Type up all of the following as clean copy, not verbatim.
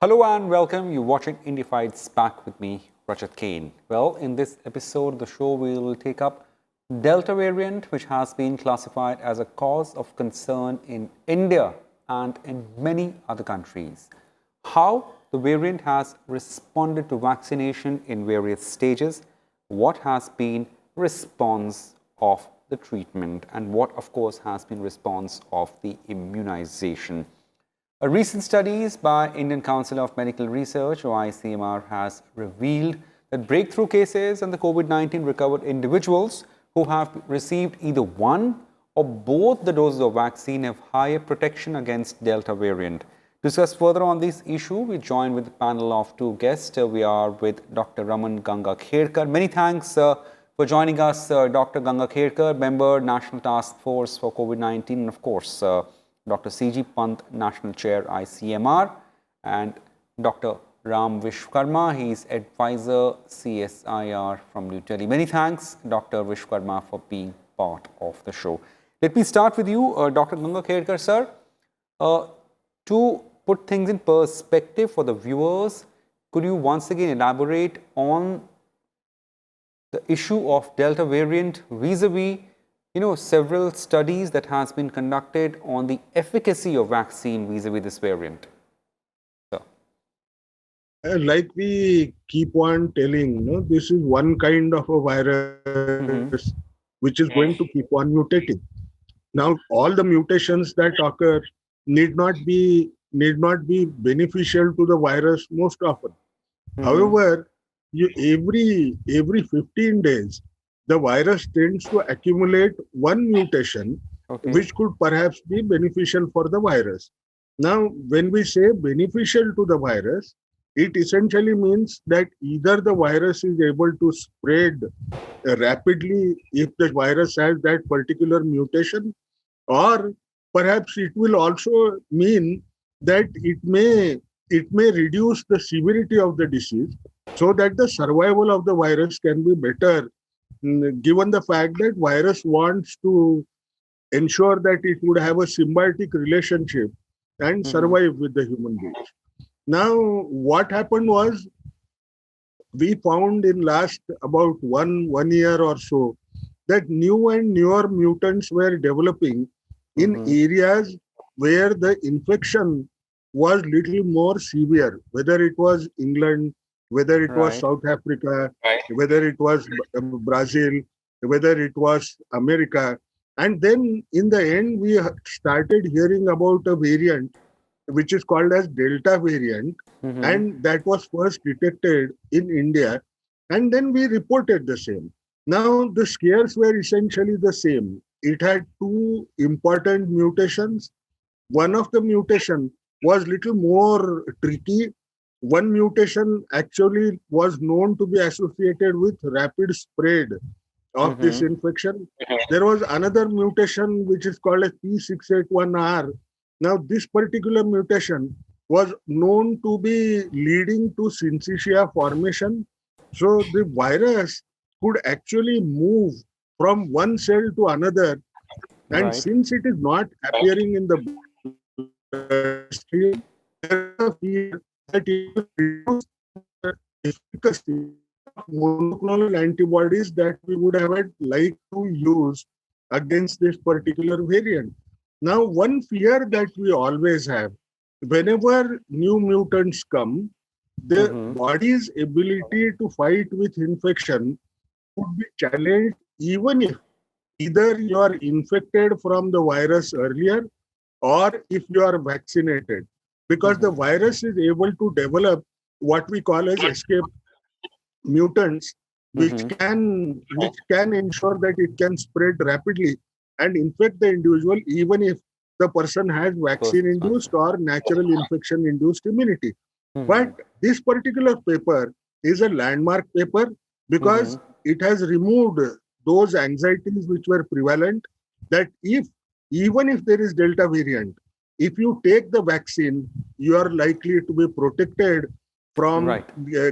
Hello and welcome. You're watching India Fights back with me, Rajat Kain. Well, in this episode of the show, we will take up Delta variant, which has been classified as a cause of concern in India and in many other countries. How the variant has responded to vaccination in various stages, what has been response of the treatment, and what, of course, has been response of the immunization. A recent studies by Indian Council of Medical Research or ICMR has revealed that breakthrough cases and the COVID-19 recovered individuals who have received either one or both the doses of vaccine have higher protection against Delta variant. To discuss further on this issue, we join with a panel of two guests. We are with Dr. Raman Gangakhedkar. Many thanks for joining us, Dr. Gangakhedkar, member National Task Force for COVID-19, and of course, Dr. C.G. Pant, National Chair, ICMR, and Dr. Ram Vishwakarma, he is Advisor, CSIR from New Delhi. Many thanks, Dr. Vishwakarma, for being part of the show. Let me start with you, Dr. Gangakhedkar, sir. To put things in perspective for the viewers, could you once again elaborate on the issue of Delta variant vis-a-vis several studies that has been conducted on the efficacy of vaccine vis-a-vis this variant? So. Like we keep on telling, this is one kind of a virus which is going to keep on mutating. Now, all the mutations that occur need not be beneficial to the virus most often. However, every 15 days, the virus tends to accumulate one mutation, which could perhaps be beneficial for the virus. Now, when we say beneficial to the virus, it essentially means that either the virus is able to spread rapidly if the virus has that particular mutation, or perhaps it will also mean that it may reduce the severity of the disease so that the survival of the virus can be better, given the fact that virus wants to ensure that it would have a symbiotic relationship and survive with the human beings. Now, what happened was, we found in last about one year or so that new and newer mutants were developing in areas where the infection was little more severe, whether it was England, whether it was South Africa, whether it was Brazil, whether it was America. And then in the end, we started hearing about a variant which is called as Delta variant, and that was first detected in India, and then we reported the same. Now, the scares were essentially the same. It had two important mutations. One of the mutation was little more tricky. One mutation actually was known to be associated with rapid spread of this infection. There was another mutation which is called as P681R. Now, this particular mutation was known to be leading to syncytia formation. So the virus could actually move from one cell to another. And since it is not appearing in the bloodstream, there is a fear that it will reduce the efficacy of monoclonal antibodies that we would have liked to use against this particular variant. Now, one fear that we always have, whenever new mutants come, the body's ability to fight with infection could be challenged, even if either you are infected from the virus earlier or if you are vaccinated, because the virus is able to develop what we call as escape mutants, which can ensure that it can spread rapidly and infect the individual even if the person has vaccine-induced or natural infection-induced immunity. But this particular paper is a landmark paper because it has removed those anxieties which were prevalent, that even if there is Delta variant, if you take the vaccine, you are likely to be protected from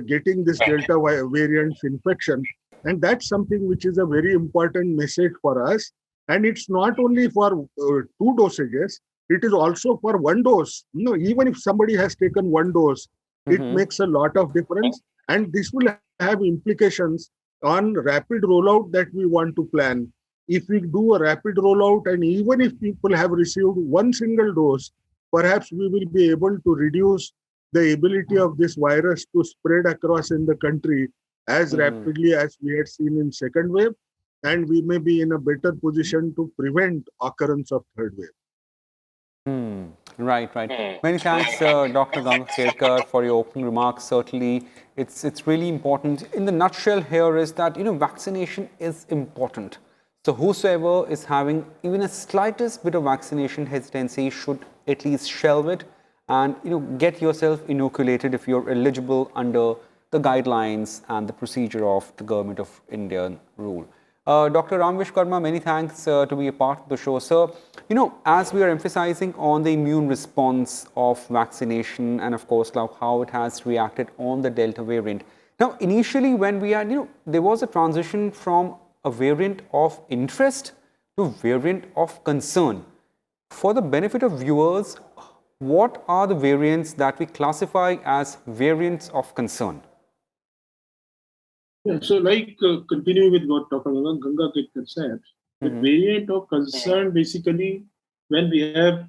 getting this Delta variant infection. And that's something which is a very important message for us. And it's not only for 2 dosages, it is also for one dose. Even if somebody has taken one dose, it makes a lot of difference. And this will have implications on rapid rollout that we want to plan. If we do a rapid rollout, and even if people have received one single dose, perhaps we will be able to reduce the ability of this virus to spread across in the country as rapidly as we had seen in second wave, and we may be in a better position to prevent occurrence of third wave. Right, right. Many thanks, Dr. Gangakhedkar, for your opening remarks. Certainly, it's really important. In the nutshell, here is that vaccination is important. So, whosoever is having even a slightest bit of vaccination hesitancy should at least shelve it and get yourself inoculated if you're eligible under the guidelines and the procedure of the Government of India rule. Dr. Vishwakarma, many thanks to be a part of the show. Sir, as we are emphasizing on the immune response of vaccination and of course how it has reacted on the Delta variant. Now, initially when we had, there was a transition from a variant of interest to variant of concern. For the benefit of viewers, what are the variants that we classify as variants of concern? Yeah, so continuing with what Dr. Gangakhedkar said, the variant of concern basically when we have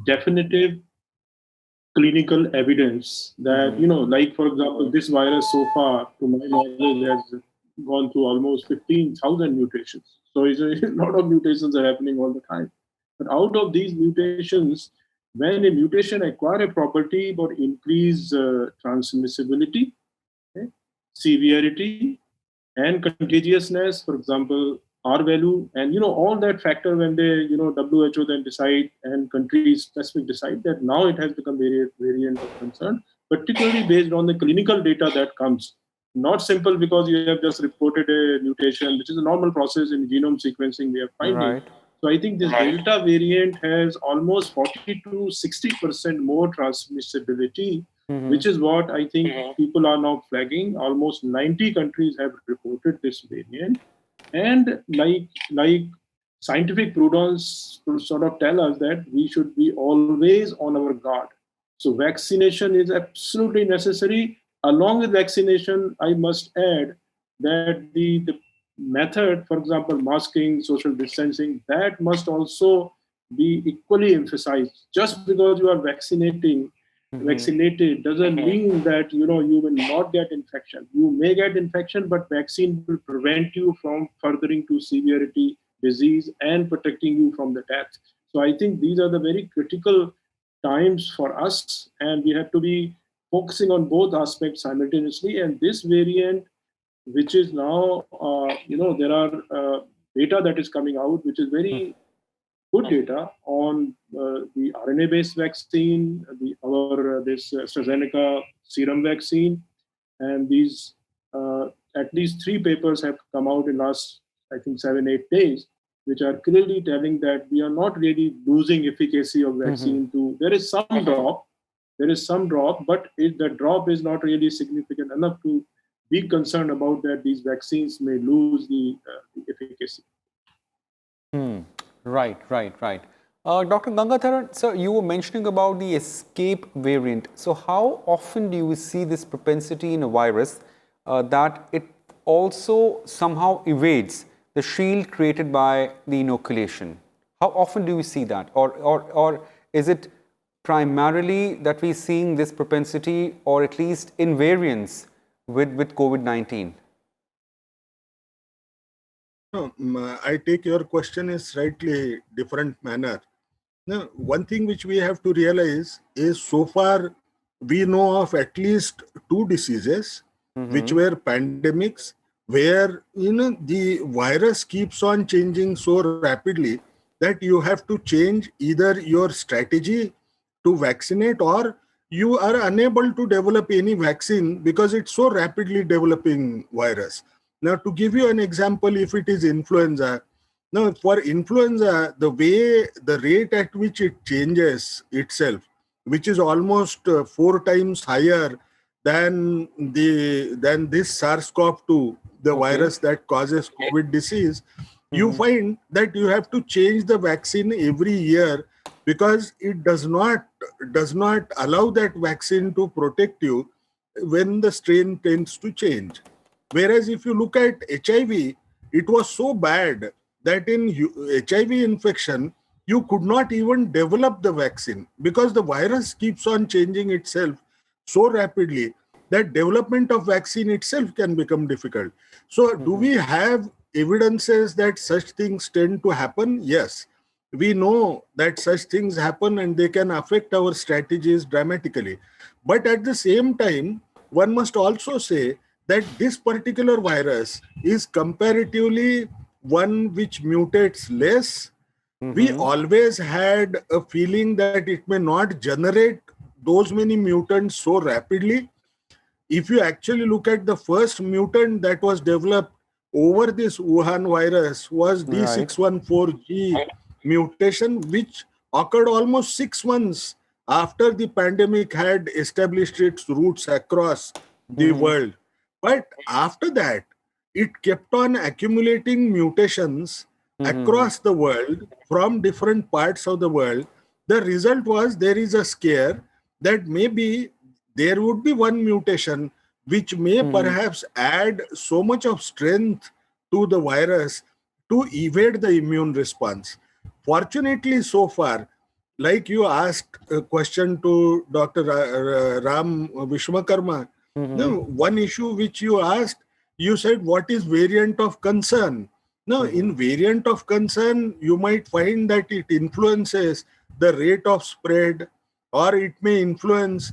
definitive clinical evidence that, like for example, this virus so far, to my knowledge, has gone through almost 15,000 mutations. So it's a lot of mutations are happening all the time. But out of these mutations, when a mutation acquire a property or increase transmissibility, severity, and contagiousness, for example, R value, and all that factor when they, WHO then decide and countries specific decide that now it has become variant of concern, particularly based on the clinical data that comes. Not simple because you have just reported a mutation, which is a normal process in genome sequencing we are finding. Right. So I think this Delta variant has almost 40 to 60% more transmissibility, which is what I think people are now flagging. Almost 90 countries have reported this variant. And like scientific prudence sort of tell us that we should be always on our guard. So vaccination is absolutely necessary. Along with vaccination, I must add that the method, for example, masking, social distancing, that must also be equally emphasized. Just because you are vaccinated doesn't mean that you will not get infection. You may get infection, but vaccine will prevent you from furthering to severity, disease, and protecting you from the death. So I think these are the very critical times for us, and we have to be focusing on both aspects simultaneously. And this variant, which is now, there are data that is coming out, which is very good data on the RNA-based vaccine, this AstraZeneca serum vaccine, and these at least 3 papers have come out in last, I think, 7-8 days, which are clearly telling that we are not really losing efficacy of vaccine to. There is some drop, but the drop is not really significant enough to be concerned about that these vaccines may lose the efficacy. Right. Dr. Gangathar, sir, you were mentioning about the escape variant. So how often do you see this propensity in a virus that it also somehow evades the shield created by the inoculation? How often do we see that? Or is it primarily that we're seeing this propensity or at least invariance with COVID-19? No, I take your question in slightly different manner. Now, one thing which we have to realize is so far we know of at least 2 diseases which were pandemics, where the virus keeps on changing so rapidly that you have to change either your strategy to vaccinate or you are unable to develop any vaccine because it's so rapidly developing virus. Now, to give you an example, if it is influenza, now for influenza, the rate at which it changes itself, which is almost 4 times higher than this SARS-CoV-2, the virus that causes COVID disease, you find that you have to change the vaccine every year because it does not allow that vaccine to protect you when the strain tends to change. Whereas if you look at HIV, it was so bad that in HIV infection, you could not even develop the vaccine because the virus keeps on changing itself so rapidly that development of vaccine itself can become difficult. So, do we have evidences that such things tend to happen? Yes. We know that such things happen and they can affect our strategies dramatically. But at the same time, one must also say that this particular virus is comparatively one which mutates less. We always had a feeling that it may not generate those many mutants so rapidly. If you actually look at the first mutant that was developed over this Wuhan virus was Right. D614G mutation, which occurred almost 6 months after the pandemic had established its roots across the world. But after that, it kept on accumulating mutations across the world from different parts of the world. The result was there is a scare that maybe there would be one mutation which may perhaps add so much of strength to the virus to evade the immune response. Fortunately, so far, like you asked a question to Dr. Ram Vishwakarma, one issue which you asked, you said, what is variant of concern? Now, in variant of concern, you might find that it influences the rate of spread, or it may influence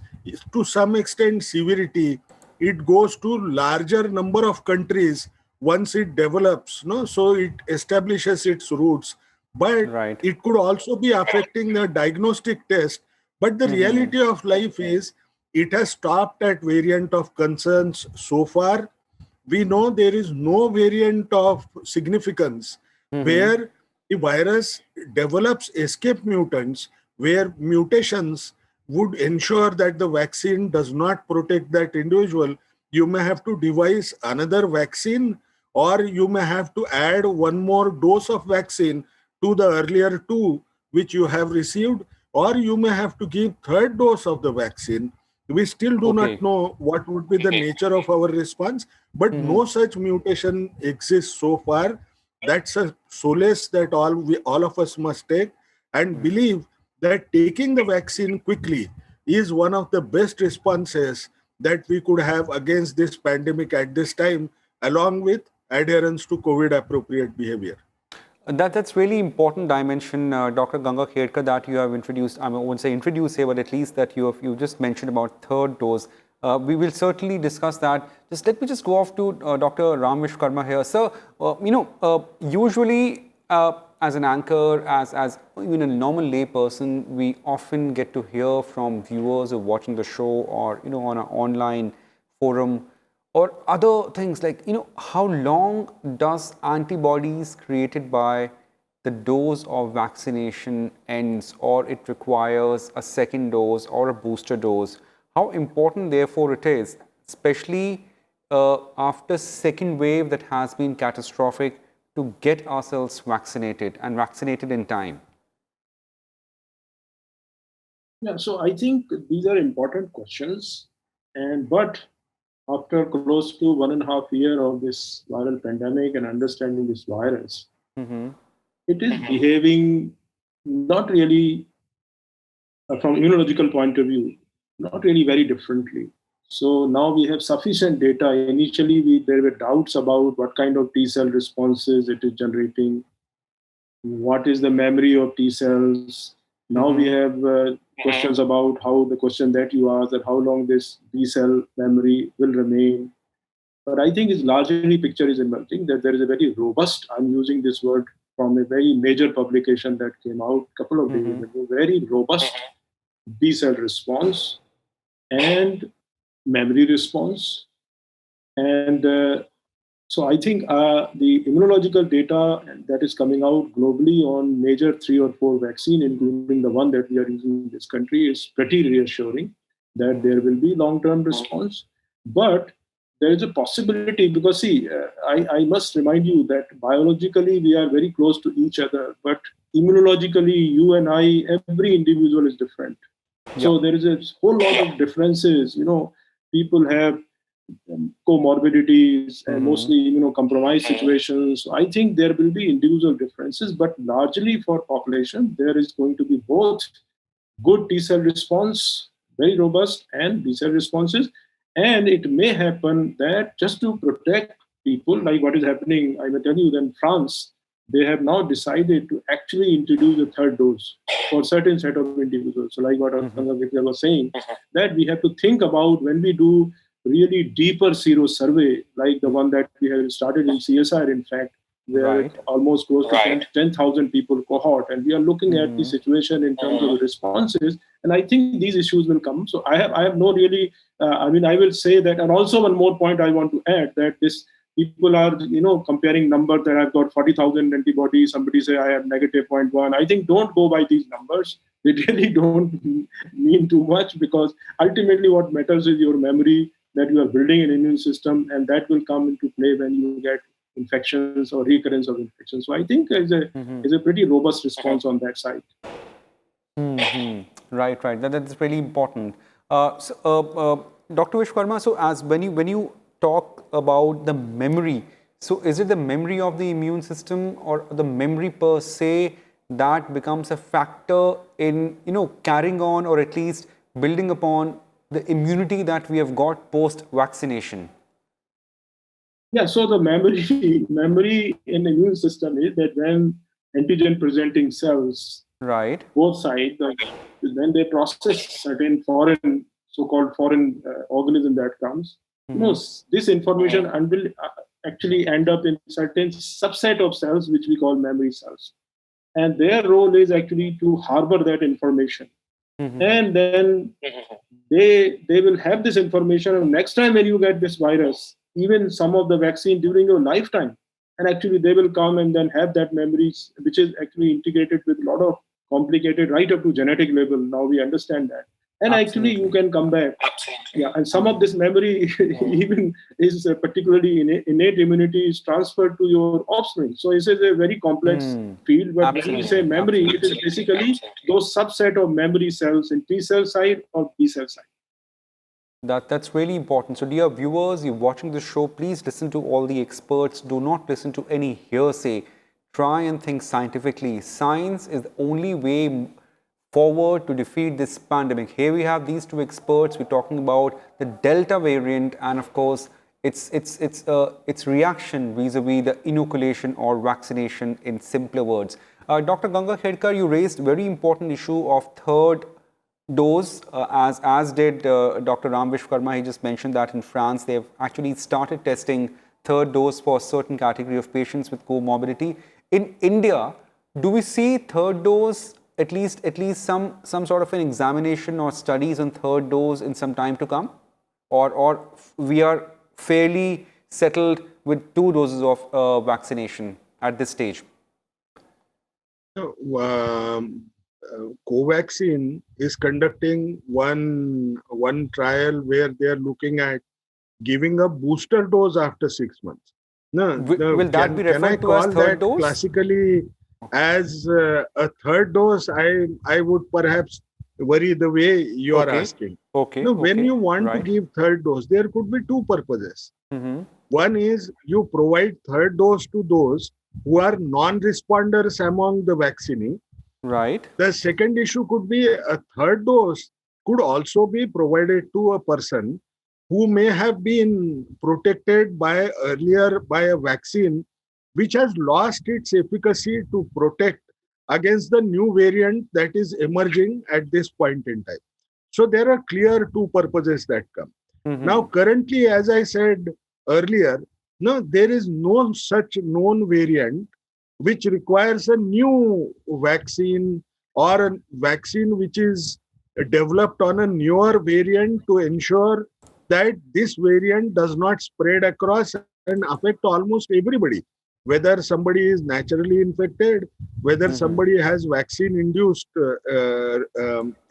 to some extent severity. It goes to larger number of countries once it develops, no? So it establishes its roots. But Right. it could also be affecting the diagnostic test. But the reality of life is it has stopped at variant of concerns so far. We know there is no variant of significance where the virus develops escape mutants, where mutations would ensure that the vaccine does not protect that individual. You may have to devise another vaccine, or you may have to add one more dose of vaccine to the earlier two which you have received, or you may have to give third dose of the vaccine. We still do not Okay. know what would be the nature of our response, but no such mutation exists so far. That's a solace that all of us must take and believe that taking the vaccine quickly is one of the best responses that we could have against this pandemic at this time, along with adherence to COVID appropriate behavior. That's really important dimension, Dr. Gangakhedkar, that you have introduced. I won't say introduced here, but at least that you just mentioned about third dose. We will certainly discuss that. Just let me just go off to Dr. Ram Vishwakarma here. Sir, usually as an anchor, as even a normal lay person, we often get to hear from viewers who are watching the show, or on an online forum, or other things like, how long does antibodies created by the dose of vaccination ends, or it requires a second dose or a booster dose? How important, therefore, it is, especially after second wave that has been catastrophic, to get ourselves vaccinated and vaccinated in time? Yeah, so I think these are important questions, but after close to 1.5 years of this viral pandemic and understanding this virus, it is behaving not really, from immunological point of view, not really very differently. So now we have sufficient data. Initially, there were doubts about what kind of T cell responses it is generating, what is the memory of T cells. Now we have questions about how the question that you asked, that how long this T cell memory will remain. But I think its largely picture is emerging that there is a very robust, I'm using this word from a very major publication that came out a couple of days ago, very robust B cell response and memory response. And so I think the immunological data that is coming out globally on major 3 or 4 vaccine, including the one that we are using in this country, is pretty reassuring that there will be long-term response. But there is a possibility, because see, I must remind you that biologically we are very close to each other, but immunologically, you and I, every individual is different. So there is a whole lot of differences. People have comorbidities and mostly immunocompromised situations. So I think there will be individual differences, but largely for population, there is going to be both good T cell response, very robust, and B cell responses. And it may happen that just to protect people, like what is happening, I will tell you that in France, they have now decided to actually introduce a third dose for certain set of individuals. So like what Gangakhedkar was saying, that we have to think about when we do really deeper sero survey, like the one that we have started in CSIR, in fact, where it's almost close to 10,000 people cohort, and we are looking at the situation in terms of the responses. And I think these issues will come. So I have no really, I will say that. And also one more point I want to add, that this people are, comparing number that I've got 40,000 antibodies, somebody say I have negative 0.1. I think don't go by these numbers. They really don't mean too much, because ultimately what matters is your memory, that you are building an immune system, and that will come into play when you get infections or recurrence of infections. So I think is a pretty robust response on that side. Right. That's really important. Dr. Vishwakarma, so as when you talk about the memory, so is it the memory of the immune system or the memory per se that becomes a factor in carrying on, or at least building upon the immunity that we have got post vaccination? Yeah, so the memory in the immune system is that when antigen presenting cells, both sides, when they process certain so-called foreign organism that comes, this information will actually end up in certain subset of cells, which we call memory cells. And their role is actually to harbor that information. And then they will have this information, and next time when you get this virus, even some of the vaccine during your lifetime, and actually they will come and then have that memories, which is actually integrated with a lot of complicated, right up to genetic level. Now we understand that. And actually you can come back. Yeah, and some of this memory even is particularly innate immunity is transferred to your offspring. So this is a very complex field. But when we say memory, it is basically those subset of memory cells in T cell side or B cell side. That's really important. So dear viewers, you're watching the show, please listen to all the experts. Do not listen to any hearsay. Try and think scientifically. Science is the only way forward to defeat this pandemic. Here we have these two experts. We're talking about the Delta variant and of course its reaction vis-a-vis the inoculation or vaccination, in simpler words. Dr. Gangakhedkar, you raised very important issue of third dose, as did Dr. Ram Vishwakarma. He just mentioned that in France they've actually started testing third dose for a certain category of patients with comorbidity. In India, do we see third dose, at least some sort of an examination or studies on third dose in some time to come, or we are fairly settled with 2 doses of vaccination at this stage? Covaxin is conducting one trial where they are looking at giving a booster dose after 6 months. Will that be referred to as third dose? Classically, as a third dose, I would perhaps worry the way you are asking. When you want to give third dose, there could be 2 purposes. One is you provide third dose to those who are non-responders among the vaccinee. The second issue could be a third dose could also be provided to a person who may have been protected earlier by a vaccine which has lost its efficacy to protect against the new variant that is emerging at this point in time. So there are clear 2 purposes that come. Now, currently, as I said earlier, there is no such known variant which requires a new vaccine or a vaccine which is developed on a newer variant to ensure that this variant does not spread across and affect almost everybody, whether somebody is naturally infected, whether somebody has vaccine-induced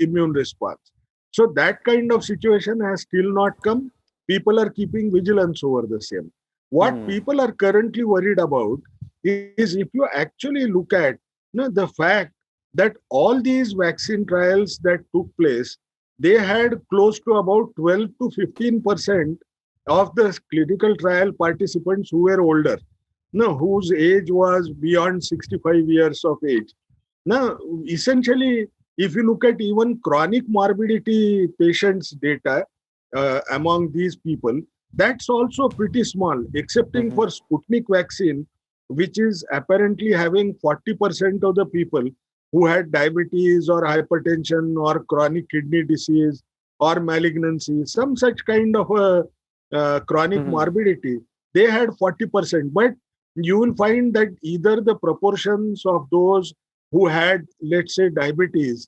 immune response. So that kind of situation has still not come. People are keeping vigilance over the same. What people are currently worried about is if you actually look at the fact that all these vaccine trials that took place, they had close to about 12 to 15% of the clinical trial participants who were older, whose age was beyond 65 years of age. Now, essentially, if you look at even chronic morbidity patients' data among these people, that's also pretty small, excepting for Sputnik vaccine, which is apparently having 40% of the people who had diabetes or hypertension or chronic kidney disease or malignancy, some such kind of a chronic morbidity, they had 40%. But you will find that either the proportions of those who had, let's say, diabetes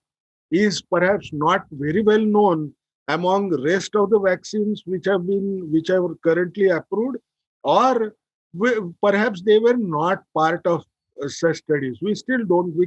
is perhaps not very well known among rest of the vaccines which are currently approved, or perhaps they were not part of such studies. We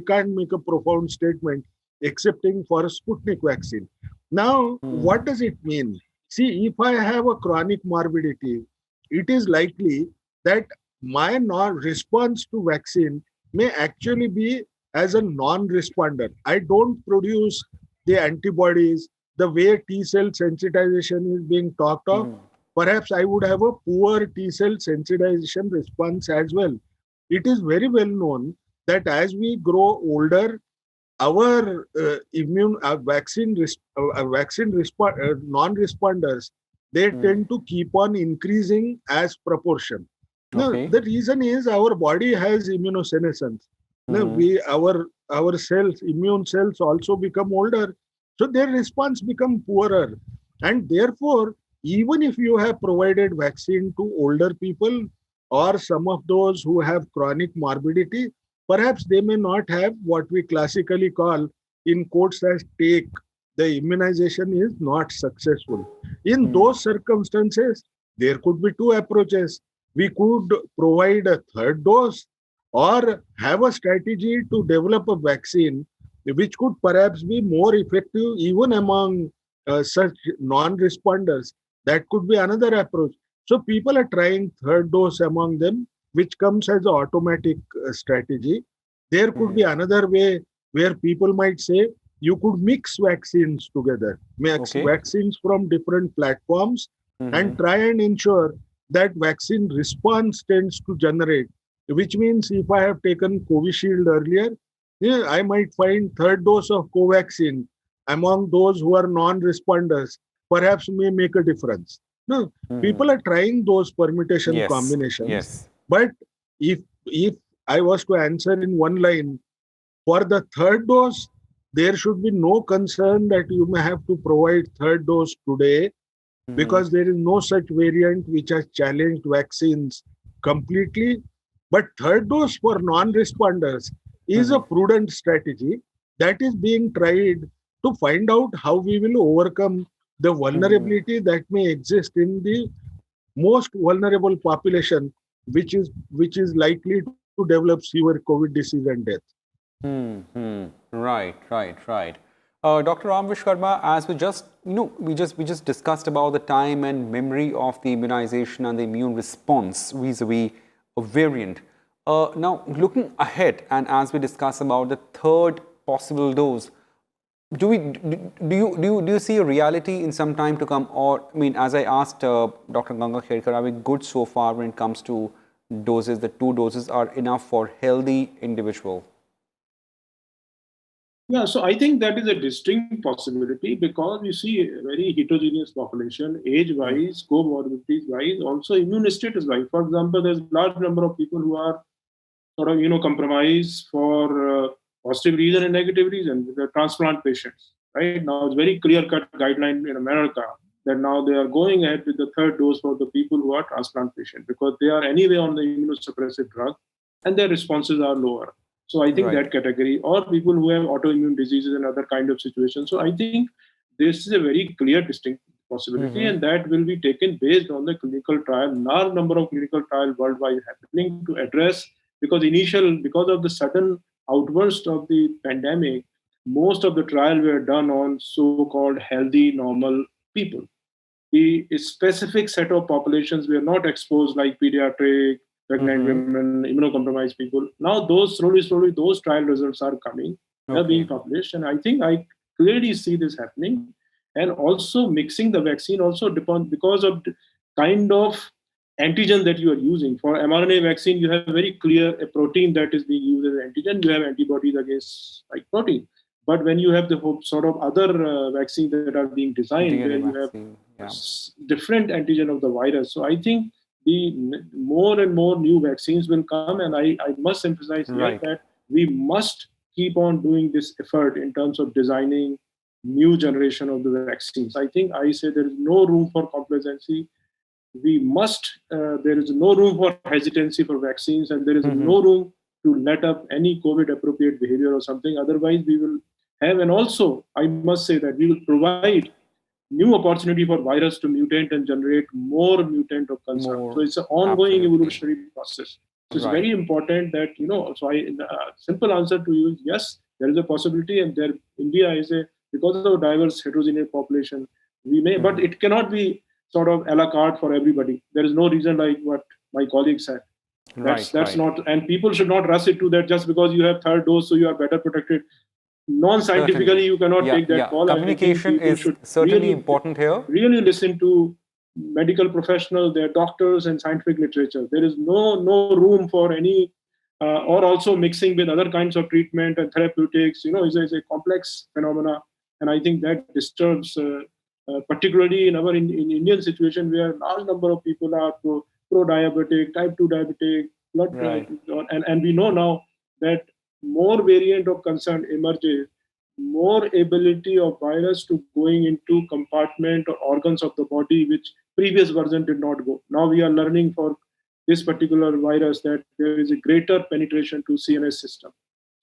can't make a profound statement excepting for Sputnik vaccine. Now, what does it mean? See, if I have a chronic morbidity, it is likely that my non-response to vaccine may actually be as a non-responder. I don't produce the antibodies the way T cell sensitization is being talked of. Perhaps I would have a poor T cell sensitization response as well. It is very well known that as we grow older, our non-responders, they tend to keep on increasing as proportion. Now, Okay. the reason is our body has immunosenescence. Now, our cells, immune cells also become older, so their response become poorer. And therefore, even if you have provided vaccine to older people or some of those who have chronic morbidity, perhaps they may not have what we classically call in quotes as take. The immunization is not successful. In those circumstances, there could be two approaches. We could provide a third dose or have a strategy to develop a vaccine which could perhaps be more effective even among such non-responders. That could be another approach. So people are trying third dose among them, which comes as an automatic strategy. There could be another way where people might say you could mix vaccines together, mix Okay. vaccines from different platforms, and try and ensure that vaccine response tends to generate. Which means if I have taken Covishield earlier, yeah, I might find third dose of Covaxin among those who are non-responders perhaps may make a difference. No, people are trying those permutation Yes. combinations, Yes. but if I was to answer in one line, for the third dose, there should be no concern that you may have to provide third dose today because there is no such variant which has challenged vaccines completely. But third dose for non-responders is a prudent strategy that is being tried to find out how we will overcome the vulnerability that may exist in the most vulnerable population, which is likely to develop severe COVID disease and death. Right, right, right. Dr. Ram Vishwakarma, as we just discussed about the time and memory of the immunization and the immune response vis-a-vis a variant. Now, looking ahead, and as we discuss about the third possible dose, do you see a reality in some time to come? Or, I mean, as I asked Dr. Gangakhedkar, are we good so far when it comes to doses? The two doses are enough for healthy individual. Yeah, so I think that is a distinct possibility because you see a very heterogeneous population, age-wise, comorbidities-wise, also immune status-wise. For example, there's a large number of people who are sort of, compromised for positive reason and negative reason. The transplant patients, right? Now it's very clear-cut guideline in America that now they are going ahead with the third dose for the people who are transplant patients because they are anyway on the immunosuppressive drug and their responses are lower. So I think Right. that category, or people who have autoimmune diseases and other kind of situations. So I think this is a very clear, distinct possibility, and that will be taken based on the clinical trial. Large number of clinical trials worldwide happening to address because of the sudden outburst of the pandemic, most of the trial were done on so-called healthy, normal people. The specific set of populations were not exposed like pediatric, pregnant women, immunocompromised people. Now those slowly, those trial results are coming, they're being published. And I think I clearly see this happening. And also mixing the vaccine also depends because of the kind of antigen that you are using. For mRNA vaccine, you have very clear a protein that is being used as an antigen. You have antibodies against like protein. But when you have the sort of other vaccines that are being designed, DNA where you vaccine, have different antigen of the virus. So I think the more and more new vaccines will come. And I must emphasize here that we must keep on doing this effort in terms of designing new generation of the vaccines. I think I say there is no room for complacency. We must, there is no room for hesitancy for vaccines, and there is no room to let up any COVID appropriate behavior or something. Otherwise, we will have, and also I must say that we will provide new opportunity for virus to mutate and generate more mutant of concern. So it's an ongoing evolutionary process. So it's very important that, so simple answer to you is yes, there is a possibility, and there India is because of the diverse heterogeneous population, we may, but it cannot be sort of a la carte for everybody. There is no reason like what my colleague said. That's not, and people should not rush into that just because you have third dose, so you are better protected. Non-scientifically, you cannot take that call. Communication is certainly important here. Really listen to medical professionals, their doctors, and scientific literature. There is no room for any, or also mixing with other kinds of treatment and therapeutics. Is a complex phenomena, and I think that disturbs, particularly in our in Indian situation, where a large number of people are pro-diabetic, type 2 diabetic, blood, and we know now that more variant of concern emerges, more ability of virus to going into compartment or organs of the body, which previous version did not go. Now we are learning for this particular virus that there is a greater penetration to CNS system.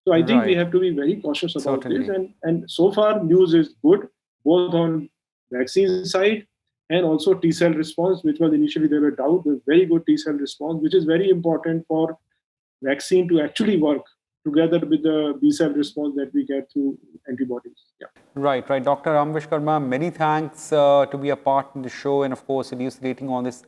So I think we have to be very cautious about this. And so far news is good, both on vaccine side and also T-cell response, which was initially there were doubt. There's very good T-cell response, which is very important for vaccine to actually work together with the B-cell response that we get through antibodies. Right. Dr. Vishwakarma, many thanks to be a part in the show and, of course, elucidating on this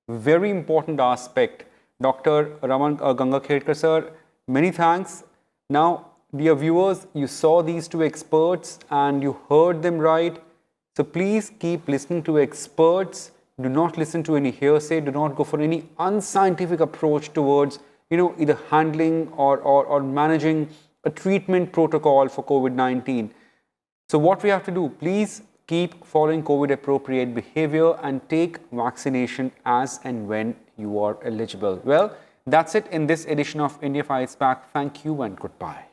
very important aspect. Dr. Raman Gangakhedkar, sir, many thanks. Now, dear viewers, you saw these two experts and you heard them right. So please keep listening to experts. Do not listen to any hearsay. Do not go for any unscientific approach towards either handling or managing a treatment protocol for COVID-19. So what we have to do, please keep following COVID appropriate behavior and take vaccination as and when you are eligible. Well, that's it in this edition of India Fights Back. Thank you and goodbye.